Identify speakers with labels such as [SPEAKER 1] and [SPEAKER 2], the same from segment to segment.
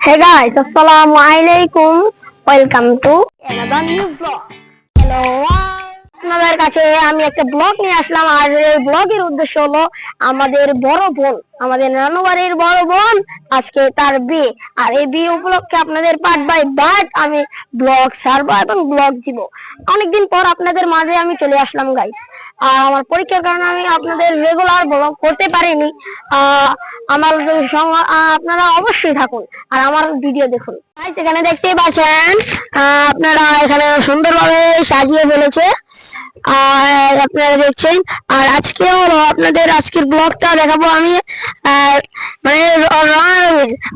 [SPEAKER 1] Hey guys, Assalamualaikum. Welcome to another new vlog. Hello. আপনাদের কাছে আমি একটা ব্লগ নিয়ে আসলাম। আর এই ব্লগের উদ্দেশ্য হলো আমাদের বড় বোন, আমাদের নানু বাড়ির বড় বোন, আজকে তার বিয়ে। আর এই বিয়ে উপলক্ষে আপনাদের পার্ট বাই পার্ট আমি ব্লগ ছাড়বো এবং ব্লগ দিব। অনেকদিন পর আপনাদের মাঝে আমি চলে আসলাম গাইস। আর আমার পরীক্ষার কারণে আমি আপনাদের রেগুলার ব্লগ করতে পারিনি। আমার সঙ্গে আপনারা অবশ্যই থাকুন আর আমার ভিডিও দেখুন। এখানে দেখতেই পাচ্ছেন আপনারা এখানে সুন্দরভাবে সাজিয়ে ফেলেছে আর আপনারা দেখছেন। আর আজকে হলো আপনাদের আজকের ব্লগটা দেখাবো আমি মানে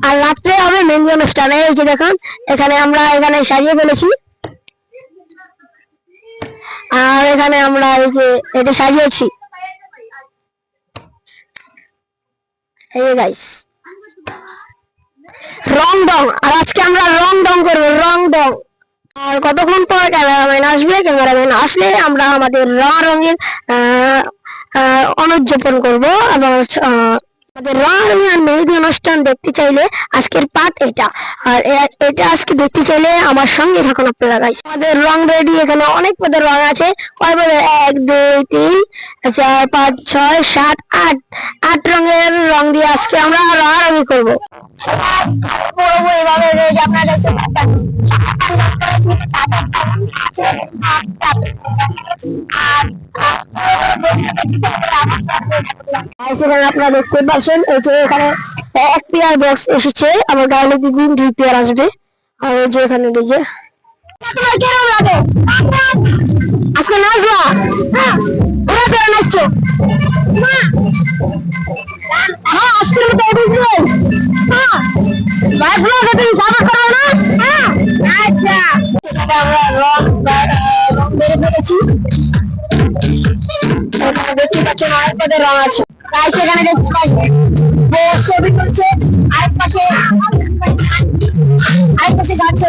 [SPEAKER 1] আর রাত্রে হবে মেহেন্দি অনুষ্ঠান। এই যে দেখুন এখানে আমরা এখানে সাজিয়ে ফেলেছি আর এখানে আমরা এই যে এটা সাজিয়েছি। এই গাইস রং ডং, আর আজকে আমরা রং ডং করবো, রং ডং। আর কতক্ষণ পর ক্যামেরাম্যান আসবে, ক্যামেরাম্যান আসলে আমরা আমাদের রঙের অনুযাপন করবো এবং আমাদের রঙের মেহেদি অনুষ্ঠান দেখতে চাইলে আজকের পার্ট এটা। আর এটা আজকে দেখতে চাইলে আমার সঙ্গে থাকুন আপনারা গাইস। আমাদের রং রেডি, এখানে অনেক পদের রং আছে। কয় পদের? 1 2 3 4 5 6 7 8 8 রঙের রং দিয়ে আজকে আমরা রঙারঙি করবো। এইভাবে আপনারা দেখতে পাচ্ছেন আপনারা দেখতে পাচ্ছেন এই যে এখানে 1 পেয়ার বক্স এসেছে, আমার গাড়ি দিন 2 পেয়ার আসবে। আর এই যে এখানে দেখে আজকে নাচবা, ওরা তো নাচছো আজকে আমরা রং বেড়ে ফেলেছি। দেখতে পাচ্ছেন অনেক পদের রং আছে। তাই সেখানে দেখতে পাচ্ছেন ছবি করছে, আরেক পাশে গাছ।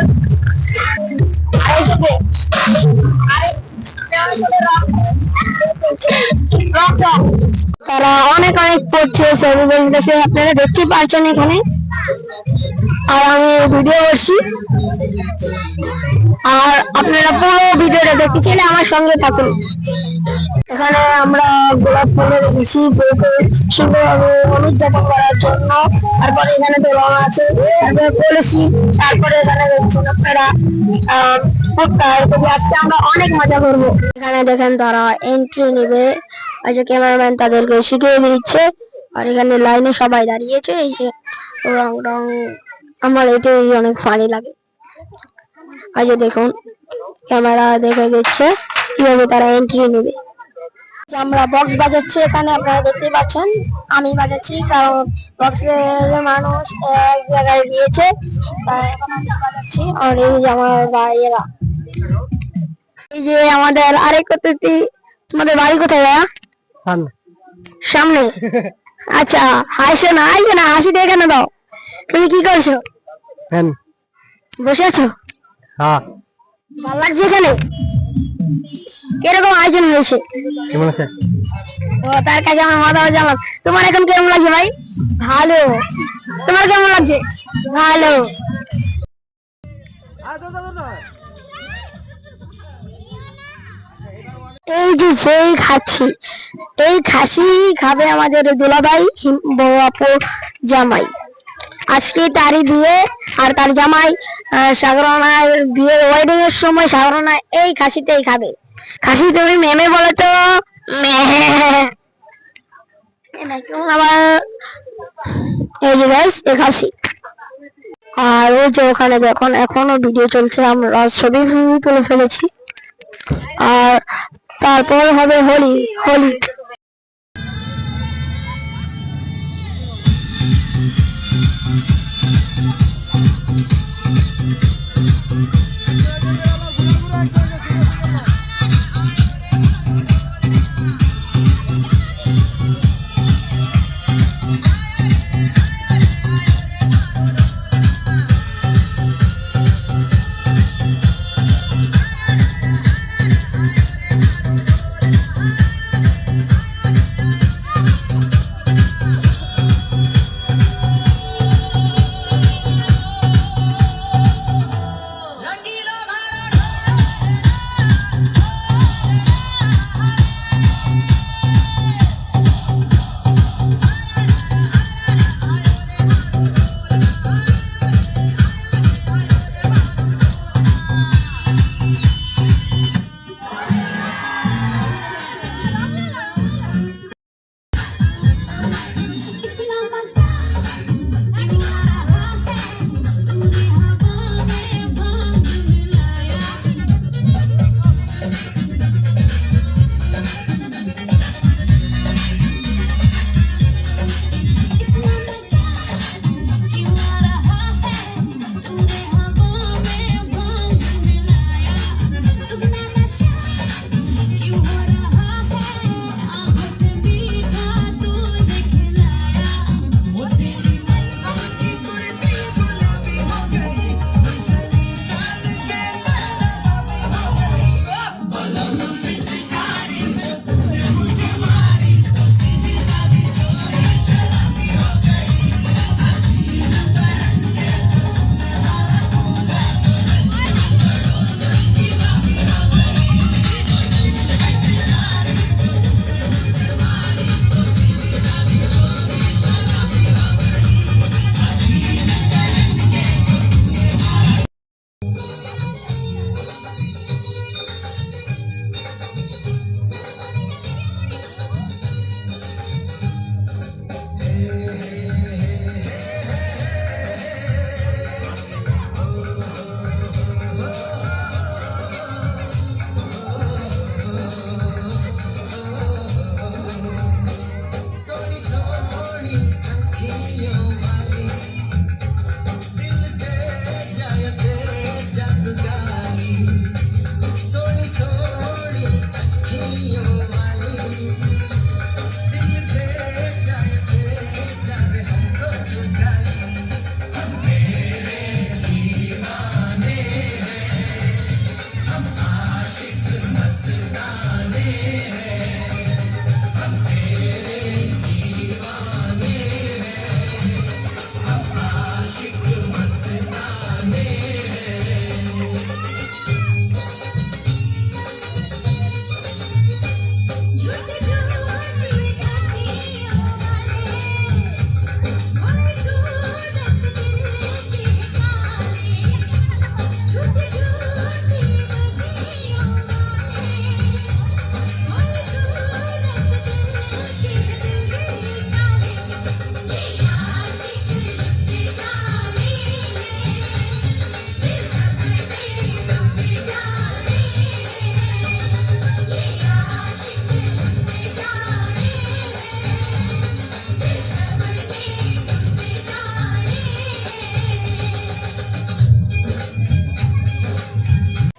[SPEAKER 1] তারা অনেক অনেক করছে ছবি বলতেছে, আপনারা দেখতে পাচ্ছেন এখানে। আর আমি ভিডিও করছি আর আপনারা পুরো ভিডিওটা দেখতে চাইলে আমার সঙ্গে থাকুন। এখানে আমরা গোলাপ ফুলের বেশি সুন্দরভাবে অনুযাপন করার জন্য, তারপরে এখানে তো রং আছে, তারপরে কলসি, তারপরে এখানে দেখছেন আপনারা আজকে আমরা অনেক মজা করবো। এখানে দেখেন তারা এন্ট্রি নেবে, ক্যামেরাম্যান তাদেরকে শিখিয়ে দিচ্ছে। আর এখানে লাইনে সবাই দাঁড়িয়েছে। এই যে রং রং আমার এটাই অনেক ফানি লাগে। আজ দেখুন ক্যামেরা দেখে দিচ্ছে কিভাবে তারা এন্ট্রি নেবে। আমরা বক্স বাজাচ্ছি, এখানে আপনারা দেখতে পাচ্ছেন আমি বাজাচ্ছি, কারণ বক্সের মানুষ এক জায়গায় দিয়েছে তাই এখন আমি বাজাচ্ছি। আর এই যে আমার ভাইয়েরা, এই যে আমাদের আরেক অতিথি। তোমাদের বাড়ি কোথায় ভাইয়া? সামনে। আচ্ছা হাসো না, হাসো না, হাসি দিয়ে কেন দাও? তুমি কি করছো? বসে আছো? ভালো লাগছে এখানে? কিরকম আয়োজন হয়েছে? ও তার কাছে আমার মাথাও জানাম। তোমার এখন কেমন লাগছে ভাই? ভালো। তোমার কেমন লাগছে? ভালো। এই যে যেই খাচ্ছি, এই খাসি খাবে আমাদের দুলাভাই বড় আপু জামাই। আজকে তারই বিয়ে আর তার জামাই সাগরনার বিয়ের ওয়েডিং এর সময় সাগরনা এই খাসিটাই খাবে। খাসি তুমি মেমে বলে তো আবার এই যে গাইস এই খাসি। আর ওই যে ওখানে দেখুন এখনো ভিডিও চলছে, আমরা ছবি তুলে ফেলেছি। আর তারপর হবে হোলি। হোলি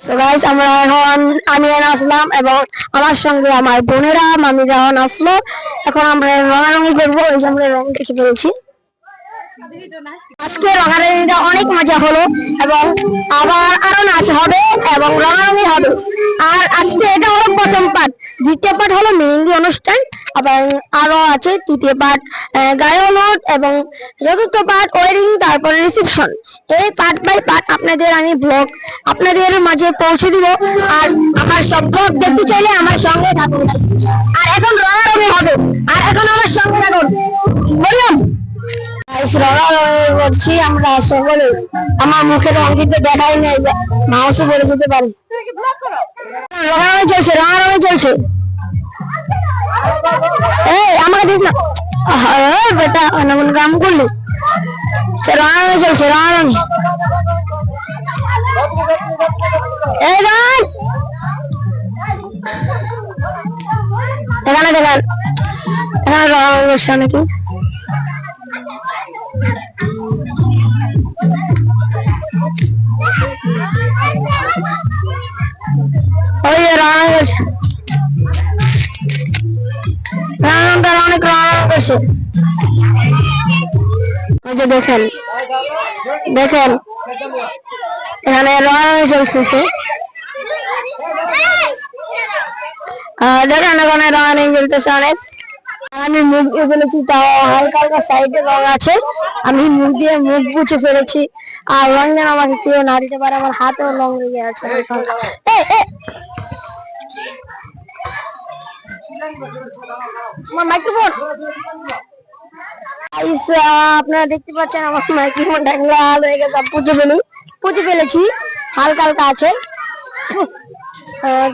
[SPEAKER 1] সো গাইস আমরা এখন আমি আসলাম এবং আমার সঙ্গে আমার বোনেরা মামিরা আসলো। এখন আমরা রঙারঙি করবো, ওই যে আমরা রং দেখে ফেলছি। আজকে রঙারঙিটা অনেক মজা হলো এবং আবার আরো নাচ হবে এবং রঙারঙি হবে। আর আজকে এটা হলো প্রথম পার্ট, দ্বিতীয় পার্ট হলো মেহেন্দি অনুষ্ঠান, আবার আরো আছে তৃতীয় পার্ট গায়ন এবং চতুর্থ পার্ট ওয়েডিং, তারপরে রিসেপশন। এই পার্ট বাই পার্ট আপনাদের আমি ব্লগ আপনাদের মাঝে পৌঁছে দিব। আর আমার সব ব্লগ দেখতে চাইলে আমার সঙ্গে থাকুন। আর এখন রঙারঙি হবে, আর এখন আমার সঙ্গে থাকুন। বললাম করছি আমরা সকলে। আমার মুখে রং দিতে দেখাই নেই, মাউসে বলে যেতে পারি। রঙারঙি চলছে, রঙারঙি চলছে। এই আমাকে দিস না বেটা, এমন কাম করলি। রঙারঙি চলছে, রঙারঙি। এই গান এখানে দেখান, এখানে রঙারঙি করছে নাকি? ওই রান্না করছে, রান্নাটা অনেক রান্না করছে। ওই যে দেখেন দেখেন এখানে রান্না চলছে। দেখেন এখানে রান্না চলতেছে অনেক। আমি মুখ দিয়ে ফেলেছি, তাও হালকা হালকা সাইডে রং আছে। আমি মুখ দিয়ে মুখ মুছে ফেলেছি। আর রং যেন আমাকে কেউ না দিতে পারে, আমার হাতেও রং লেগে আছে। আপনারা দেখতে পাচ্ছেন আমার মাইক্রোফোনটা লাল হয়ে গেছে, পুঁছে ফেলেছি, হালকা হালকা আছে,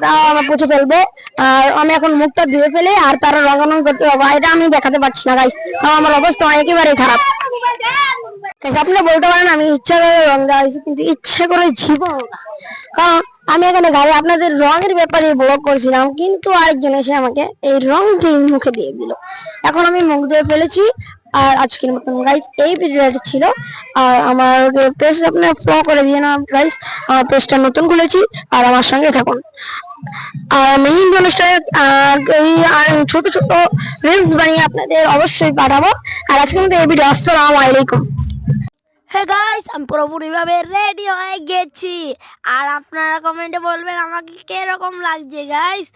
[SPEAKER 1] তাও আমরা পুঁছে ফেলবো। আর আমি এখন মুখটা ধুয়ে ফেলে আর তারা রঙারঙ করতে পারবো, এটা আমি দেখাতে পারছি না গাইস, কারণ আমার অবস্থা একেবারে খারাপ। আপনারা বলতে পারেন আমি ইচ্ছা করে রং দেওয়া হয়েছে, কিন্তু ইচ্ছা করে জীবন না। কারণ আমি এখানে গাড়ি আপনাদের রঙের ব্যাপারে ব্লগ করছিলাম, কিন্তু আরেকজন এসে আমাকে এই রংটি মুখে দিয়ে দিল। এখন আমি মুখ ধুয়ে ফেলেছি। আর আজকের মতন গাইস এই ভিডিওটা ছিল। আর আমার পেজ আপনারা ফলো করে দিয়ে না গাইস, আমার পেজটা নতুন খুলেছি, আর আমার সঙ্গে থাকুন। আর মেহেন্দি অনুষ্ঠানে ছোট ছোট রিলস বানিয়ে আপনাদের অবশ্যই পাঠাবো। আর আজকের মতো এই ভিডিও, আসসালামু আলাইকুম।
[SPEAKER 2] হ্যাঁ গাইস, আমি পুরোপুরিভাবে রেডি হয়ে গেছি। আর আপনারা কমেন্টে বলবেন আমাকে কিরকম লাগছে গাইস।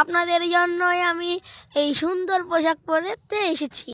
[SPEAKER 2] আপনাদের জন্যই আমি এই সুন্দর পোশাক পরে এসেছি।